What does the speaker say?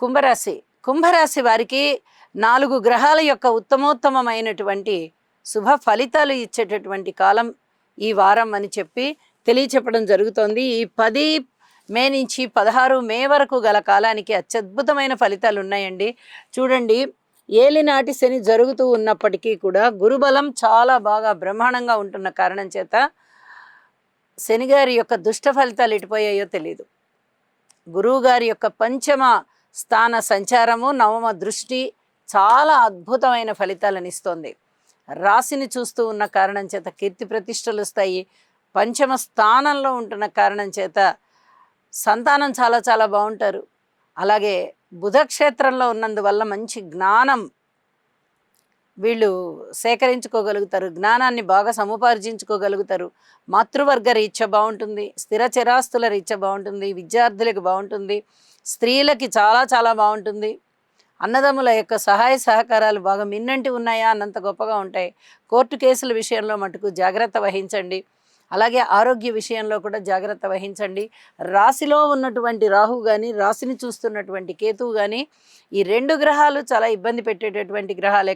కుంభరాశి కుంభరాశి వారికి 4 గ్రహాల యొక్క ఉత్తమోత్తమమైనటువంటి శుభ ఫలితాలు ఇచ్చేటటువంటి కాలం ఈ వారం అని చెప్పి తెలియచెప్పడం జరుగుతోంది. ఈ 10 మే నుంచి 16 మే వరకు గల కాలానికి అత్యద్భుతమైన ఫలితాలు ఉన్నాయండి. చూడండి, ఏలినాటి శని జరుగుతూ ఉన్నప్పటికీ కూడా గురుబలం చాలా బాగా బ్రహ్మాండంగా ఉంటున్న కారణం చేత శనిగారి యొక్క దుష్ట ఫలితాలు ఎటుపోయాయో తెలియదు. గురువుగారి యొక్క పంచమ స్థాన సంచారము, నవమ దృష్టి చాలా అద్భుతమైన ఫలితాలను ఇస్తోంది. రాశిని చూస్తూ ఉన్న కారణం చేత కీర్తి ప్రతిష్టలు వస్తాయి. పంచమ స్థానంలో ఉంటున్న కారణం చేత సంతానం చాలా చాలా బాగుంటారు. అలాగే బుధక్షేత్రంలో ఉన్నందువల్ల మంచి జ్ఞానం వీళ్ళు సేకరించుకోగలుగుతారు, జ్ఞానాన్ని బాగా సముపార్జించుకోగలుగుతారు. మాతృవర్గ రీత్యా బాగుంటుంది, స్థిర చిరాస్తుల రీత్యా బాగుంటుంది, విద్యార్థులకు బాగుంటుంది, స్త్రీలకి చాలా చాలా బాగుంటుంది. అన్నదమ్ముల యొక్క సహాయ సహకారాలు బాగా మిన్నంటి ఉన్నాయా అన్నంత గొప్పగా ఉంటాయి. కోర్టు కేసుల విషయంలో మటుకు జాగ్రత్త వహించండి. అలాగే ఆరోగ్య విషయంలో కూడా జాగ్రత్త వహించండి. రాశిలో ఉన్నటువంటి రాహు కానీ, రాశిని చూస్తున్నటువంటి కేతువు కానీ, ఈ 2 గ్రహాలు చాలా ఇబ్బంది పెట్టేటటువంటి గ్రహాలే